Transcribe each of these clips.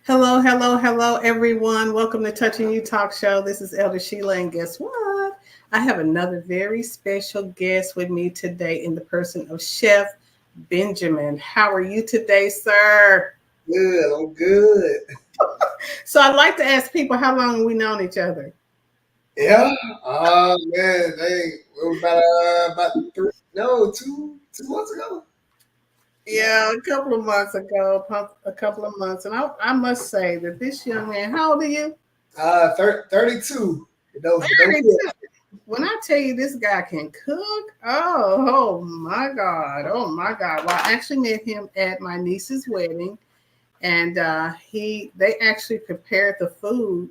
Hello, hello, hello, everyone. Welcome to Touching You Talk Show. This is Elder Sheila, and guess what? I have another very special guest with me today in the person of Chef Benjamin. How are you today, sir? Good, I'm good. So I'd like to ask people how long we known each other. Yeah. Man, it was about three, no, two months ago. Yeah. Yeah, a couple of months ago, a couple of months, and I must say that this young man, how old are you? 32. But don't 32. feel. When I tell you this guy can cook, oh my God, oh my God. Well, I actually met him at my niece's wedding, and they actually prepared the food.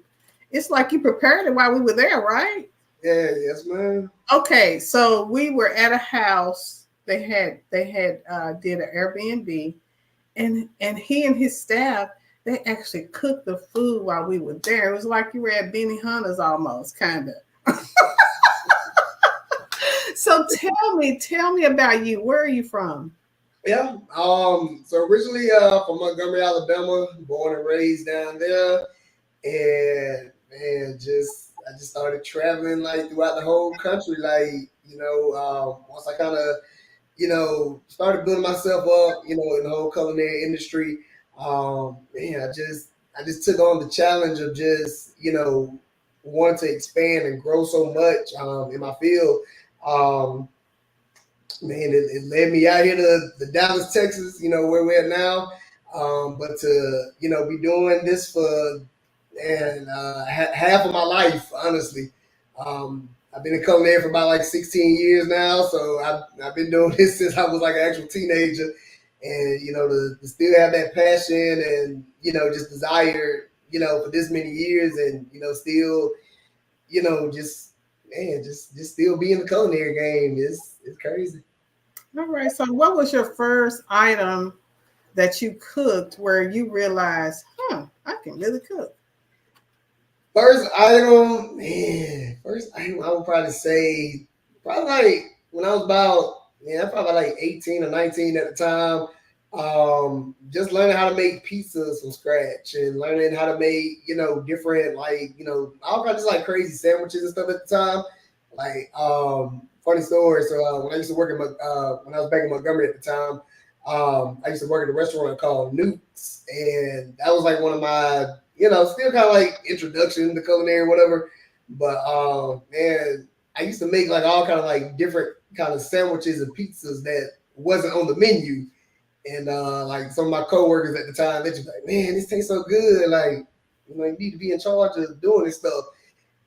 It's like you prepared it while we were there, right? Yeah, yes, man. Okay, so we were at a house. They had did an Airbnb, and he and his staff they actually cooked the food while we were there. It was like you were at Benny Hunter's almost, kind of. So tell me about you. Where are you from? Yeah. So originally from Montgomery, Alabama, born and raised down there. And man, I just started traveling like throughout the whole country. Once I kind of started building myself up, in the whole culinary industry. Man, I just took on the challenge of just, wanting to expand and grow so much in my field. Um, Man, it led me out here to Dallas, Texas, where we're at now. But to, be doing this for half of my life, honestly. I've been in culinary for about like 16 years now, so I've been doing this since I was like an actual teenager, and to still have that passion and just desire, for this many years, and still, just man, just still be in the culinary game is it's crazy. All right. So what was your first item that you cooked where you realized, I can really cook? First item I would probably say probably like when I was about probably like 18 or 19 at the time. Just learning how to make pizzas from scratch and learning how to make, different like, all kinds of like crazy sandwiches and stuff at the time. Like funny story. So when I used to work when I was back in Montgomery at the time, I used to work at a restaurant called Newt's, and that was like one of my still kind of like introduction to culinary, whatever. But man, I used to make like all kind of like different kind of sandwiches and pizzas that wasn't on the menu. And like some of my coworkers at the time, they just like, man, this tastes so good. Like, you need to be in charge of doing this stuff.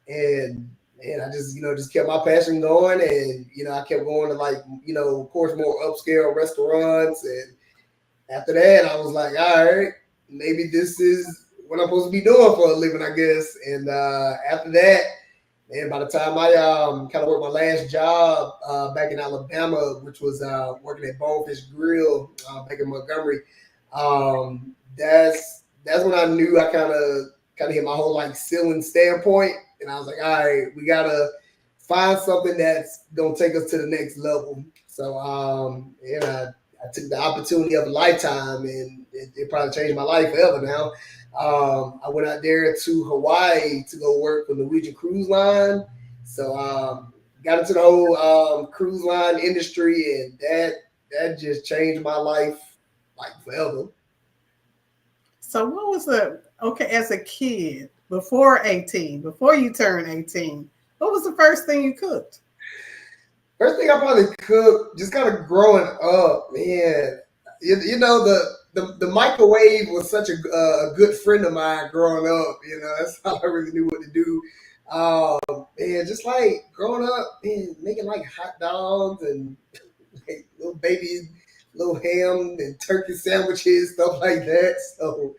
And man, I just just kept my passion going, and I kept going to like of course more upscale restaurants, and after that, I was like, all right, maybe this is what I'm supposed to be doing for a living, I guess. And after that, man, by the time I kind of worked my last job back in Alabama, which was working at Bonefish Grill back in Montgomery, that's when I knew I kind of hit my whole like ceiling standpoint, and I was like, all right, we gotta find something that's gonna take us to the next level. So I took the opportunity of a lifetime, and it probably changed my life forever now. I went out there to Hawaii to go work for the Norwegian Cruise Line. So got into the whole cruise line industry, and that just changed my life like forever. So what was the okay as a kid before 18, before you turned 18? What was the first thing you cooked? First thing I probably cooked, just kind of growing up, man. The microwave was such a good friend of mine growing up. That's all I really knew what to do. And just like growing up, man, making like hot dogs and like, little baby, little ham and turkey sandwiches, stuff like that. So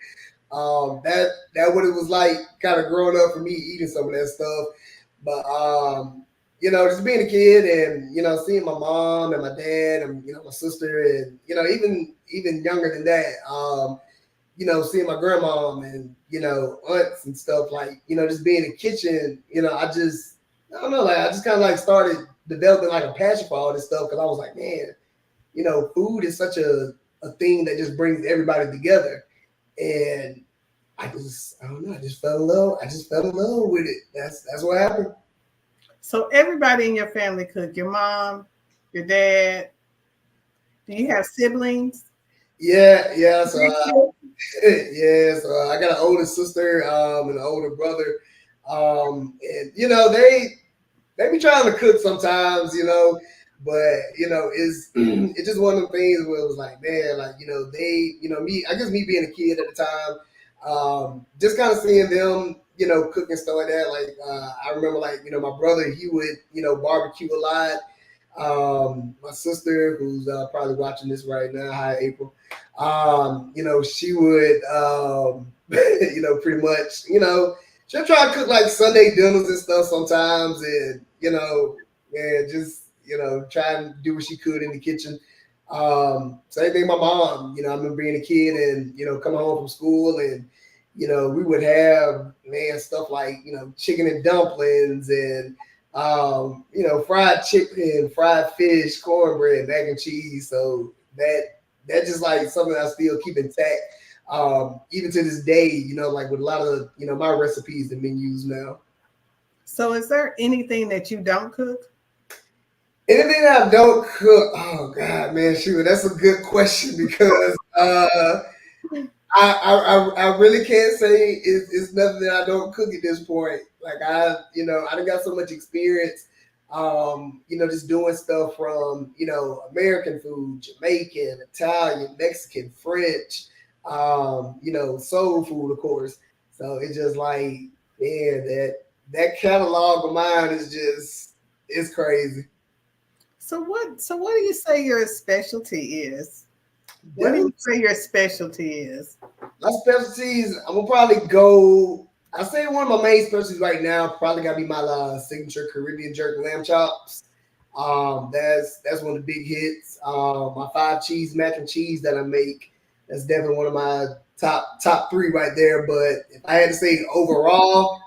that what it was like, kind of growing up for me, eating some of that stuff. But just being a kid, and seeing my mom and my dad and my sister, and even younger than that, seeing my grandmom and aunts and stuff, like just being in the kitchen, I don't know, like I just kind of like started developing like a passion for all this stuff, because I was like, man, food is such a thing that just brings everybody together. And I don't know. I just fell in love. I just fell in love with it. That's what happened. So everybody in your family cook. Your mom, your dad. Do you have siblings? Yeah, yeah. So Grandkids? yeah, so I got an older sister, and an older brother. And they be trying to cook sometimes, but it's it's just one of the things where it was like, man, like they, me, I guess me being a kid at the time, just kind of seeing them, cook and stuff like that. Like I remember, like my brother, he would barbecue a lot. My sister, who's probably watching this right now, hi April. She would, pretty much, she'll try to cook like Sunday dinners and stuff sometimes, and and just try and do what she could in the kitchen. Same thing, my mom. I remember being a kid and coming home from school, and we would have, man, stuff like chicken and dumplings and fried chicken, fried fish, cornbread, mac and cheese. So that's just like something I still keep intact. Even to this day, like with a lot of my recipes and menus now. So is there anything that you don't cook? Anything that I don't cook, oh God, man, shoot, that's a good question because I really can't say it's nothing that I don't cook at this point. Like I done got so much experience, just doing stuff from, American food, Jamaican, Italian, Mexican, French, soul food, of course. So it's just like, man, that catalog of mine is just, it's crazy. So what do you say your specialty is? What do Them you say your specialty is? My specialties, I'm gonna probably go. I say one of my main specialties right now probably gotta be my signature Caribbean jerk lamb chops. That's one of the big hits. My 5 cheese mac and cheese that I make. That's definitely one of my top three right there. But if I had to say overall,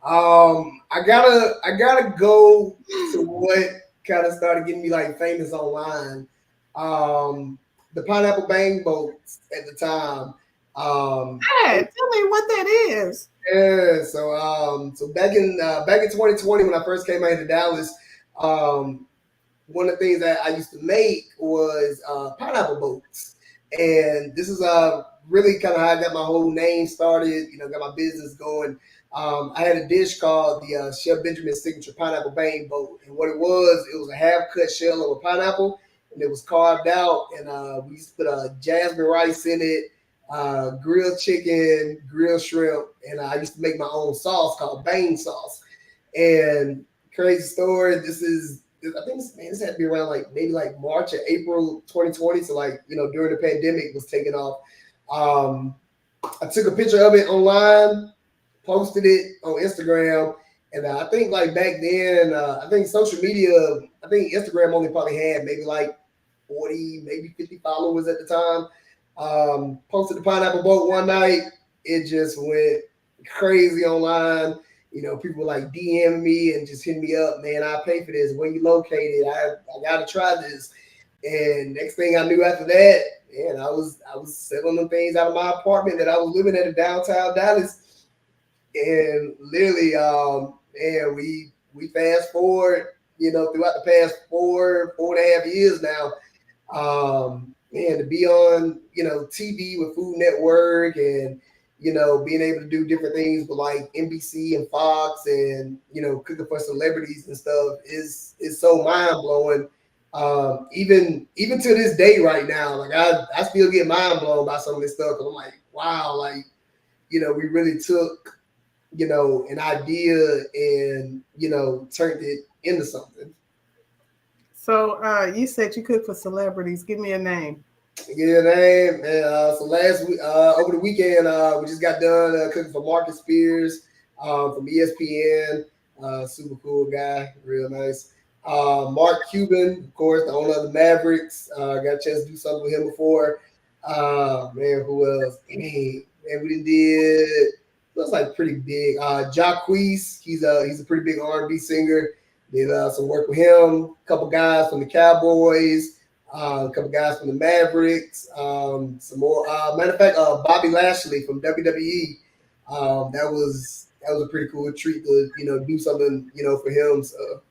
I gotta go to what kind of started getting me like famous online. Um, the pineapple bang boats at the time. Um, Hey, tell me what that is. yeah, so back in 2020 when I first came out here to Dallas, um, one of the things that I used to make was pineapple boats, and this is really kind of how I got my whole name started. Got my business going. I had a dish called the Chef Benjamin Signature Pineapple Bang Boat, and what it was a half cut shell of a pineapple, and it was carved out, and we used to put jasmine rice in it, grilled chicken, grilled shrimp, and I used to make my own sauce called Bang sauce. And crazy story. I think this had to be around like maybe like March or April 2020. So like during the pandemic was taking off. Um, I took a picture of it online, posted it on Instagram, and I think like back then, I think social media, I think Instagram only probably had maybe like 40, maybe 50 followers at the time. Posted the pineapple boat one night. It just went crazy online. People were like DMing me and just hitting me up, man. I pay for this. Where you located? I gotta try this. And next thing I knew after that, man, I was selling them things out of my apartment that I was living at in downtown Dallas. And literally, man, we fast forward, throughout the past 4.5 years now, man, to be on, TV with Food Network and, being able to do different things with like NBC and Fox and, cooking for celebrities and stuff is so mind blowing. Even to this day right now, like I still get mind blown by some of this stuff. 'Cause I'm like, wow, like, we really took, an idea and, turned it into something. So you said you cook for celebrities. Give me a name. Yeah, name. And, so last week, over the weekend, we just got done cooking for Marcus Spears from ESPN. Super cool guy, real nice. Mark Cuban, of course, the owner of the Mavericks. Got a chance to do something with him before. Man, who else? Man, we did. Looks like pretty big. Jacquees, he's a pretty big R&B singer. Did some work with him. A couple guys from the Cowboys. A couple guys from the Mavericks, some more. Matter of fact, Bobby Lashley from WWE. That was a pretty cool treat to do something for him. So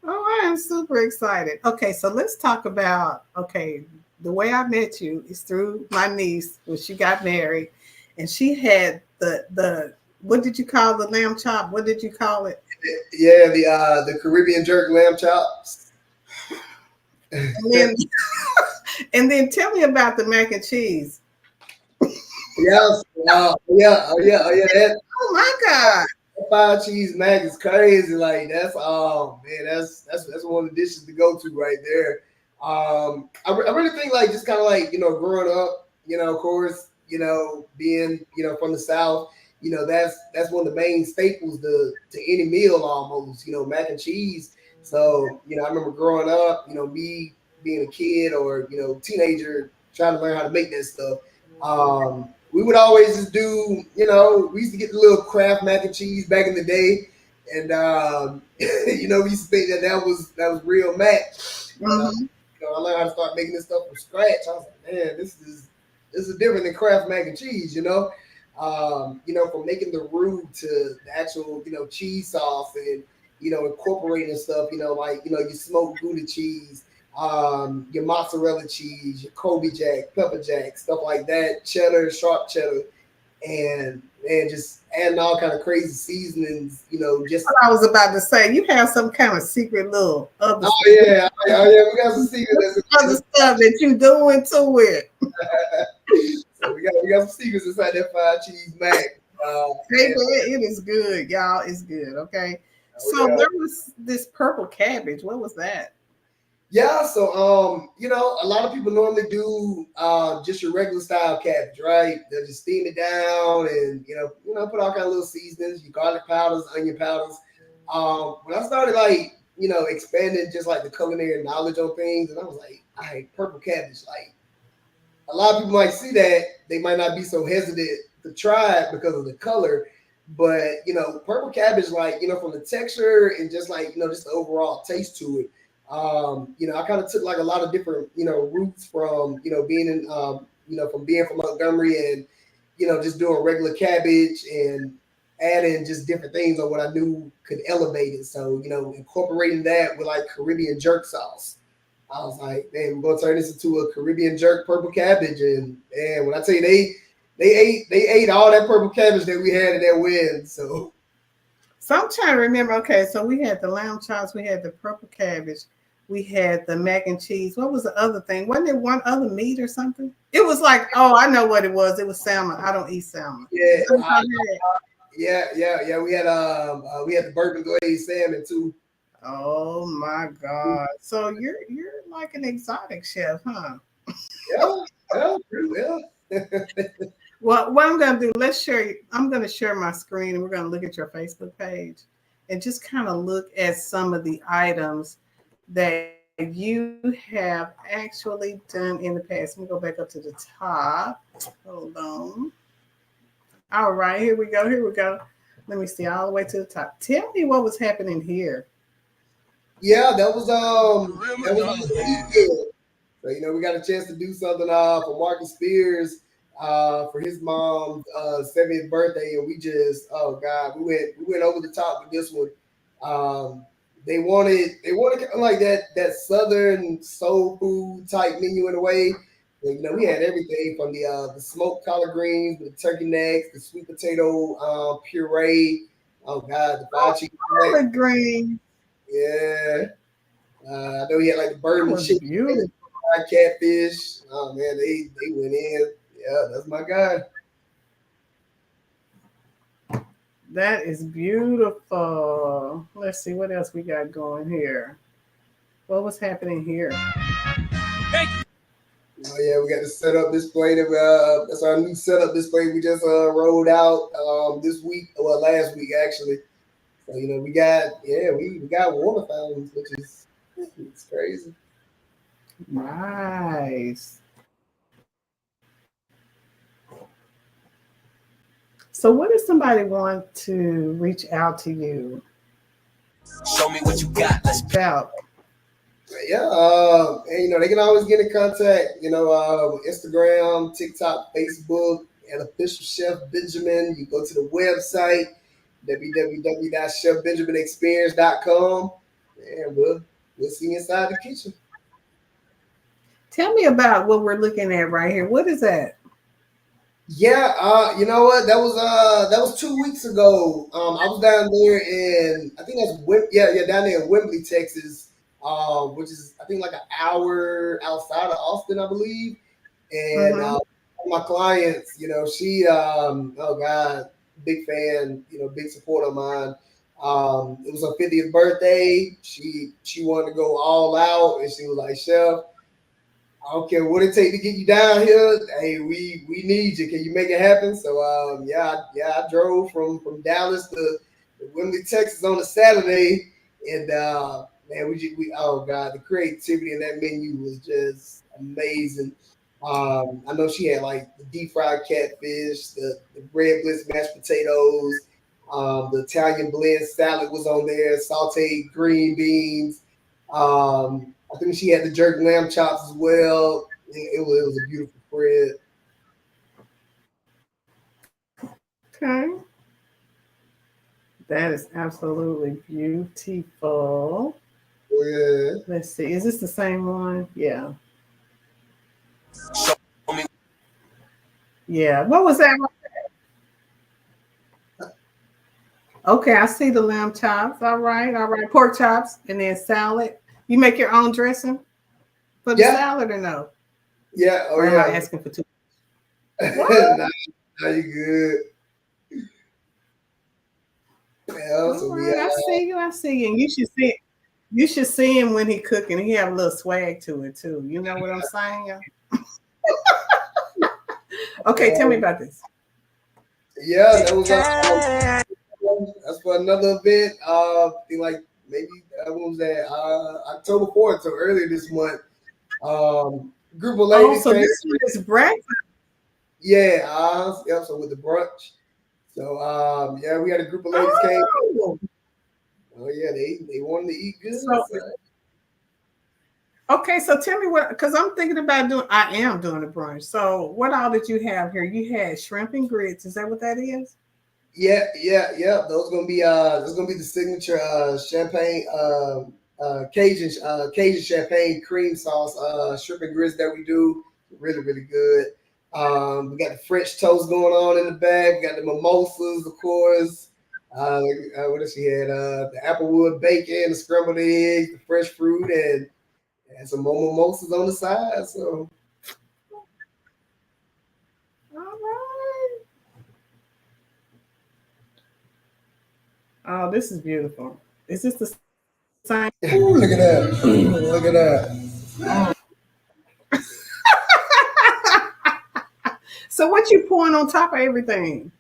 Oh, I am super excited. Okay, so let's talk about the way I met you is through my niece when she got married, and she had the what did you call the lamb chop? What did you call it? yeah, the Caribbean jerk lamb chops. And then and then tell me about the mac and cheese. Yes. Yeah. That Oh my God. five cheese mac is crazy. Like that's man, that's one of the dishes to go to right there. I really think like just kind of like growing up, of course, being from the South, that's one of the main staples to any meal almost. Mac and cheese. So I remember growing up, me being a kid or teenager trying to learn how to make that stuff. We would always just do, we used to get the little Kraft mac and cheese back in the day, and we used to think that was real mac. But Hmm. I learned how to start making this stuff from scratch. I was like, man, this is different than Kraft mac and cheese. From making the roux to the actual cheese sauce and incorporating stuff. Like your smoked Gouda cheese, your mozzarella cheese, your Kobe Jack, pepper jack, stuff like that, cheddar, sharp cheddar, and just adding all kind of crazy seasonings. Just I was about to say you have some kind of secret little oh yeah, we got some secrets. other stuff that you doing to it. So we got some secrets inside that five cheese mac. Baby, it is good, y'all. It's good. Okay. So Yeah. there was this purple cabbage. What was that? Yeah, so a lot of people normally do just your regular style cabbage, right? They'll just steam it down and put all kind of little seasonings, your garlic powders, onion powders. When I started like expanding just like the culinary knowledge on things, and I was like, all right, purple cabbage. Like a lot of people might see that, they might not be so hesitant to try it because of the color. But purple cabbage, like from the texture and just like just the overall taste to it. I kind of took like a lot of different roots from being in from being from Montgomery and just doing regular cabbage and adding just different things on what I knew could elevate it. So incorporating that with like Caribbean jerk sauce. I was like, man, we're gonna turn this into a Caribbean jerk purple cabbage. And when I tell you they ate all that purple cabbage that we had in that wedding. So So I'm trying to remember. Okay, so we had the lamb chops, we had the purple cabbage, we had the mac and cheese. What was the other thing? Wasn't there one other meat or something? It was like, oh, I know what it was. It was salmon. I don't eat salmon. yeah, Is that what I had? yeah. We had the bourbon glazed salmon too. Oh my God. So you're like an exotic chef, huh? Yeah, yeah, pretty well. Well, what I'm gonna do, let's share. I'm gonna share my screen, and we're gonna look at your Facebook page, and just kind of look at some of the items that you have actually done in the past. Let me go back up to the top. Hold on. All right, here we go. Here we go. Let me see all the way to the top. Tell me what was happening here. Yeah, that was really good. So we got a chance to do something for Marcus Spears for his mom's 70th birthday, and we just oh god, we went over the top with this one. Um, they wanted kind of like that southern soul food type menu in a way. And, we had everything from the smoked collard greens, the turkey necks, the sweet potato puree. Oh god, the Oh, fried chicken. collard green. Yeah. I know he had like the That bourbon was chicken, beautiful. fried catfish. Oh man, they went in. Yeah, that's my guy. That is beautiful. Let's see what else we got going here. What was happening here? Oh yeah, we got the setup display. That's our new setup display. We just rolled out this week, well last week actually. So we got water fountains, which is it's crazy. Nice. So, what if somebody want to reach out to you Show me what you got. Let's about yeah. And they can always get in contact. Instagram, TikTok, Facebook, and official Chef Benjamin. You go to the website www.chefbenjaminexperience.com, and we'll see you inside the kitchen. Tell me about what we're looking at right here. What is that? Yeah, you know what? That was 2 weeks ago. I was down there in I think that's down there in Wembley, Texas, which is I think like an hour outside of Austin, I believe. And Mm-hmm. my clients, she oh god, big fan, big supporter of mine. It was her 50th birthday. She wanted to go all out, and she was like, "Chef, I don't care what it take to get you down here. Hey, we need you. Can you make it happen?" So I drove from Dallas to Wembley, Texas on a Saturday, and man, we oh god, the creativity in that menu was just amazing. I know she had like the deep fried catfish, the bread blitz mashed potatoes, the Italian blend salad was on there, sauteed green beans. I think she had the jerk lamb chops as well. It was a beautiful spread. Okay. That is absolutely beautiful. Oh, yeah. Let's see. Is this the same one? Yeah. Yeah. What was that? Okay, I see the lamb chops. All right, all right. Pork chops and then salad. You make your own dressing for the Yeah, salad or no? yeah, oh Or am I yeah. asking for too? What? Nah, nah, you good. Yeah, All so we right, I see you. I see you. And you should see. You should see him when he cooking. He have a little swag to it too. You know what I'm saying? Okay, tell me um, about this. yeah, that was that's for another event. I think like maybe what was that? October 4th, so earlier this month. Group of Oh, ladies so came. this one is breakfast. Yeah, yeah, so with the brunch. So yeah, we had a group of ladies came. Oh, Oh yeah, they wanted to eat good. so So. okay. So tell me what, because I'm thinking about doing. I am doing a brunch. So what all did you have here? You had shrimp and grits. Is that what that is? Yeah. Those gonna be the signature champagne Cajun champagne cream sauce shrimp and grits that we do. Really really good. We got the French toast going on in the back. We got the mimosas, of course. What else she had? The applewood bacon, the scrambled eggs, the fresh fruit, and some more mimosas on the side. So All right. Oh, this is beautiful. Is this the same? ooh, look at that! Look at that! So what you pouring on top of everything?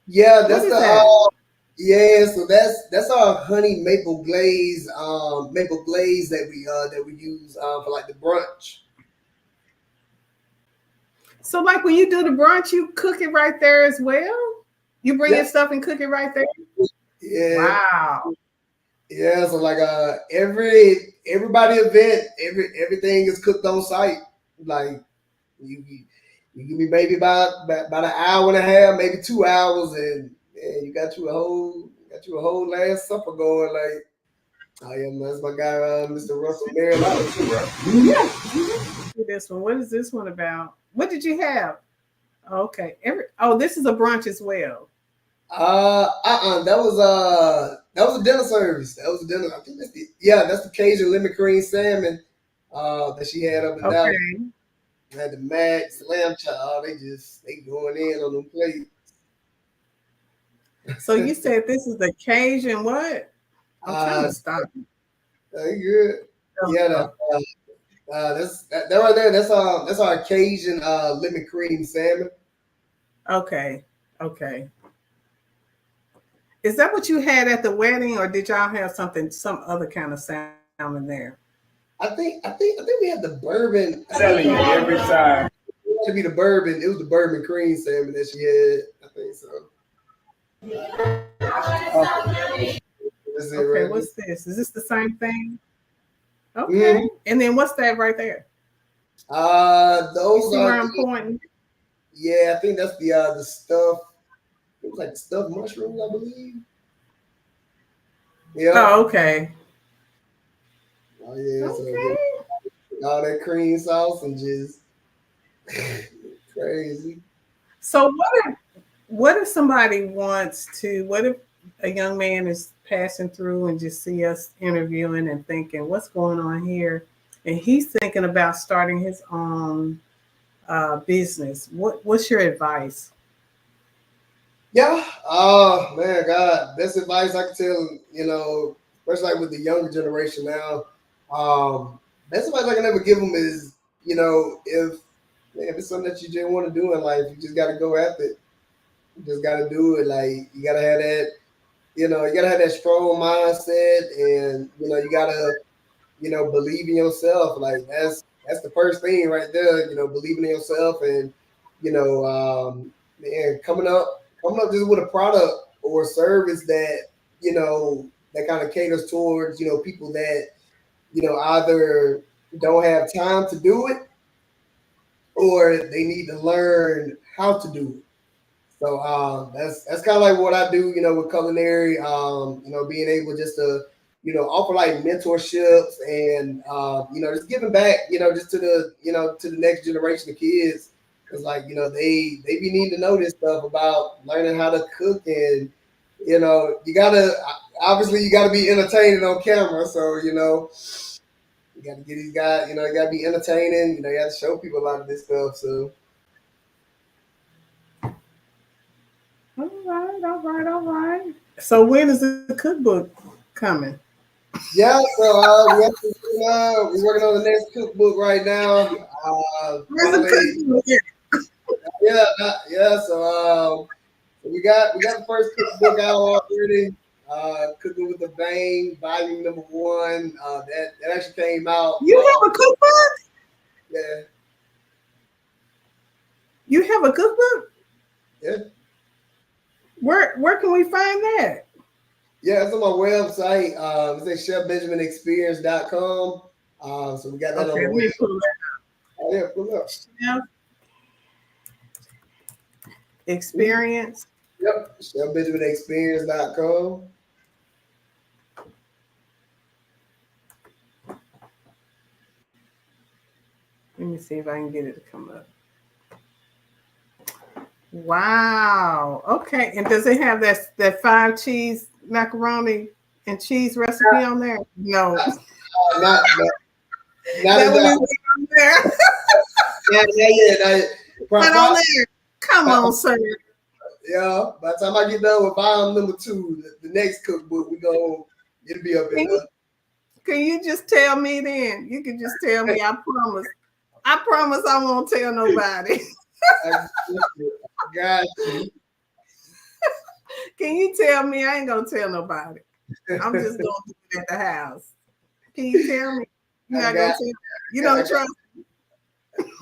Yeah, What that's the is that? yeah. So that's our honey maple glaze that we use for like the brunch. So like when you do the brunch, you cook it right there as well. You bring your Yep. stuff and cook it right there. Yeah. Wow. Yeah. So like everybody event, everything is cooked on site. Like you give me maybe about an hour and a half, maybe 2 hours, and you got you a whole last supper going. Like, oh yeah, that's my guy, Mr. Russell Merrill. Yeah. This one. What is this one about? What did you have? Okay. This is a brunch as well. That was a dinner service. That was a dinner. I think that's the Cajun lemon cream salmon that she had up in Dallas. Okay. Had the Max, the lamb chop. They going in on them plates. So you said this is the Cajun what? I'm trying uh, to stop you. they good. Yeah, Oh, that right there. That's our Cajun lemon cream salmon. okay. Okay. Is that what you had at the wedding, or did y'all have some other kind of salmon there? I think we had the bourbon. I think Telling you every time. it had to be the bourbon. It was the bourbon cream salmon that she had. I think so. That's it Okay, right there. what's this? Is this the same thing? Okay. And then what's that right there? You Those see are where I'm pointing? yeah, I think that's the stuff. It was like the stuffed mushrooms, I believe. Yep. Oh, okay. Oh yeah, so just Okay. all that cream sauce and just crazy. So what if somebody wants to, what if a young man is passing through and just see us interviewing and thinking, what's going on here? And he's thinking about starting his own business. What's your advice? Yeah. Oh man, God, best advice I can tell, especially like with the younger generation now. Best advice I can ever give them is, if man, if it's something that you just want to do in life, you just got to go after it. You just got to do it. Like you got to have that, you got to have that strong mindset, and you got to, believe in yourself. Like that's the first thing right there. Believing in yourself, and man, coming up just with a product or a service that that kind of caters towards people that either don't have time to do it or they need to learn how to do it. So that's kind of like what I do, with culinary. Being able just to, offer like mentorships and just giving back, just to the, to the next generation of kids, because like they be needing to know this stuff about learning how to cook, and you gotta obviously you gotta be entertaining on camera, so you gotta get these guys, you gotta be entertaining, you got to show people a lot of this stuff, so. All right, all right, all right. So when is the cookbook coming? Yeah, so we're working on the next cookbook right now. Where's the Probably cookbook? yeah. So we got the first cookbook out already. Cooking with the Vein, volume number one. That actually came out. You have a cookbook? Yeah, You have a cookbook? yeah, Where can we find that? yeah. It's on my website. It's at chefbenjaminexperience.com. So we got that on Okay, the let web. me pull that Oh yeah, pull up. up. Mhm. Experience. Yep, chefbenjaminexperience.com. Let me see if I can get it to come up. Wow. Okay. And does it have that 5 cheese macaroni and cheese recipe on there? No. Not That one enough. is on there. Yeah. Not on Probably, there. Come on, sir. yeah. By the time I get done with volume number two, the next cookbook, it'll be up in Can you, can you just tell me then? You can just tell me. I promise. I promise I won't tell nobody. there. I got you. Can you tell me? I ain't gonna tell nobody. I'm just gonna do it at the house. Can you tell me? You're I not gonna got. tell. You I don't got. trust.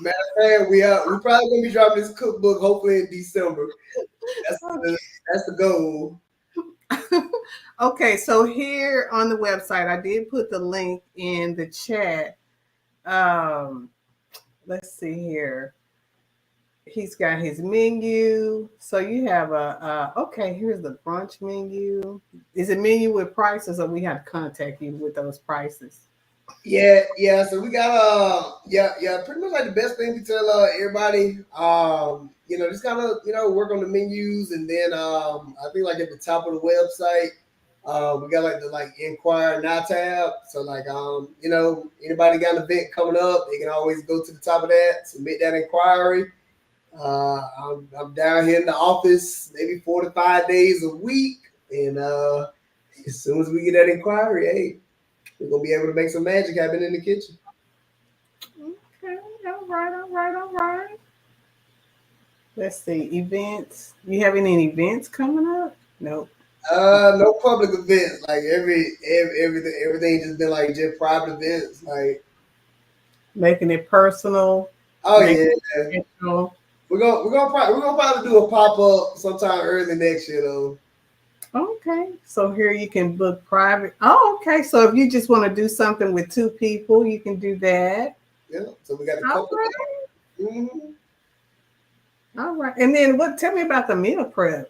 Matter of fact, we probably gonna be dropping this cookbook hopefully in December. That's the goal. Okay, so here on the website, I did put the link in the chat. Um, let's see here. He's got his menu. So you have okay, here's the brunch menu. Is it menu with prices, or we have to contact you with those prices? Yeah. So we got yeah. Pretty much like the best thing we tell everybody. Just kind of work on the menus, and then I think like at the top of the website, we got like the inquire now tab. So like anybody got an event coming up, they can always go to the top of that, submit that inquiry. I'm down here in the office maybe 4 to 5 days a week, and as soon as we get that inquiry, hey, we're gonna be able to make some magic happen in the kitchen. Okay, all right, all right, all right. Let's see, events. You have any events coming up? Nope. No public events. Like everything just been like just private events. Like, Making it personal, oh making yeah, it professional. we're gonna probably do a pop up sometime early next year though. Okay. So here you can book private. Oh, okay. So if you just want to do something with two people, you can do that. Yeah. So we got a All couple. right. Mhm. All right. And then what? Tell me about the meal prep.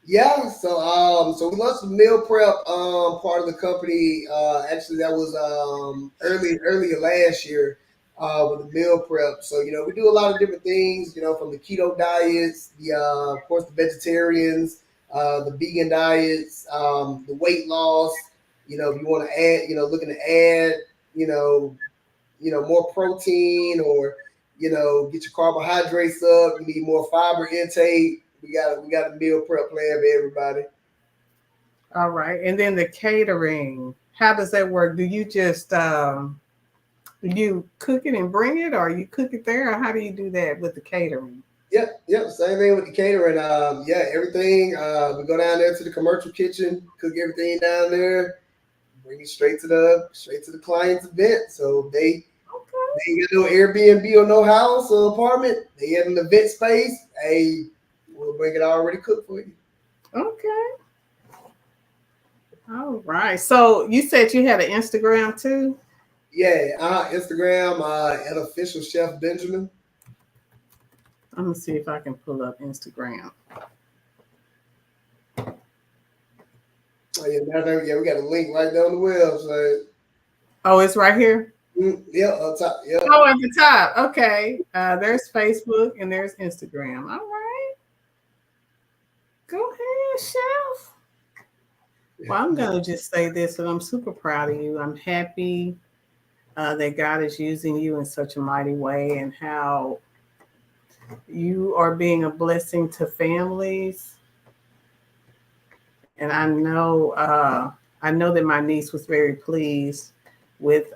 Yeah, so we launched the meal prep part of the company. Actually, that was earlier last year with the meal prep. So we do a lot of different things. From the keto diets, the of course the vegetarians, the vegan diets, the weight loss. If you want to add, looking to add, you know, more protein or get your carbohydrates up. You need more fiber intake. We got a meal prep plan for everybody. All right. And then the catering. How does that work? Do you just do you cook it and bring it, or you cook it there, or how do you do that with the catering? Yep, yep. Same thing with the catering. Yeah, everything. We go down there to the commercial kitchen, cook everything down there, bring it straight to the client's event. So they ain't got no Airbnb or no house or apartment. They have an event space. Hey, we'll bring it already cooked for you. Okay. All right. So you said you had an Instagram too? Yeah, Instagram at official chef Benjamin. I'm gonna see if I can pull up Instagram. Oh, yeah, yeah, we got a link right there on the website. Oh, it's right here. Yeah, up top. Yeah. Oh, at the top. Okay. There's Facebook and there's Instagram. All right. Go ahead, chef. Well, I'm gonna just say this, and I'm super proud of you. I'm happy that God is using you in such a mighty way, and how you are being a blessing to families. And I know that my niece was very pleased with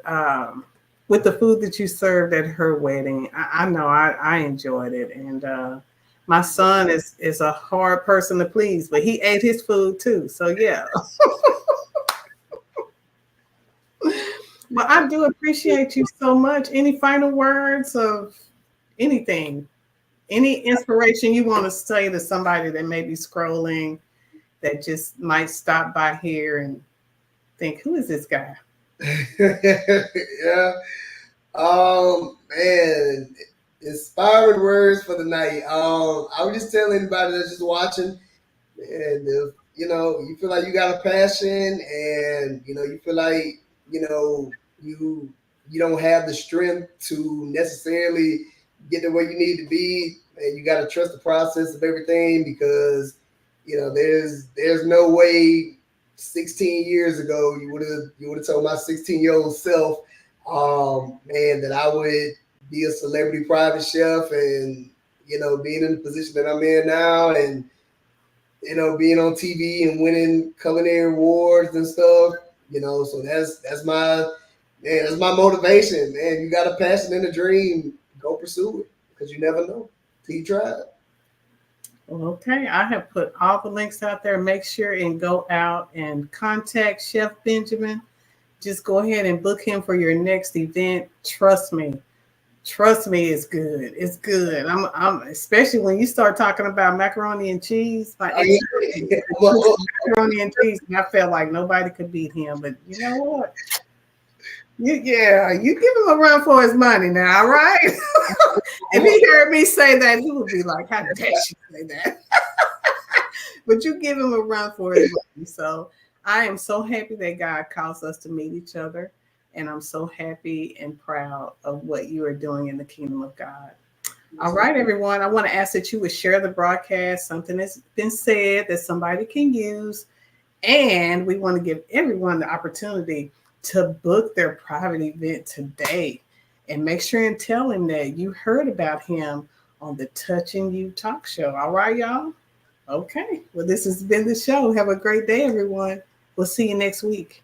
with the food that you served at her wedding. I know I enjoyed it, and my son is a hard person to please, but he ate his food too. So yeah. Well, I do appreciate you so much. Any final words of anything? Any inspiration you want to say to somebody that may be scrolling, that just might stop by here and think, who is this guy? Yeah. Man, inspiring words for the night. I would just tell anybody that's just watching, and if you feel like you got a passion, and you feel like you you don't have the strength to necessarily get to where you need to be, and you got to trust the process of everything, because there's no way 16 years ago you would have told my 16-year-old self, man, that I would be a celebrity private chef, and being in the position that I'm in now, and being on TV and winning culinary awards and stuff. So that's my motivation, man. You got a passion and a dream, go pursue it, because you never know till you try it. Well, okay, I have put all the links out there. Make sure and go out and contact Chef Benjamin. Just go ahead and book him for your next event. Trust me. Trust me, it's good. It's good. I'm especially when you start talking about macaroni and cheese. My Oh, ex yeah. macaroni and cheese, and I felt like nobody could beat him. But you know what? You give him a run for his money now, right? If he heard me say that, he would be like, "How dare she say that?" But you give him a run for his money. So I am so happy that God caused us to meet each other. And I'm so happy and proud of what you are doing in the kingdom of God. All right, everyone. I want to ask that you would share the broadcast, something that's been said that somebody can use. And we want to give everyone the opportunity to book their private event today. And make sure and tell him that you heard about him on the Touching You Talk Show. All right, y'all? Okay. Well, this has been the show. Have a great day, everyone. We'll see you next week.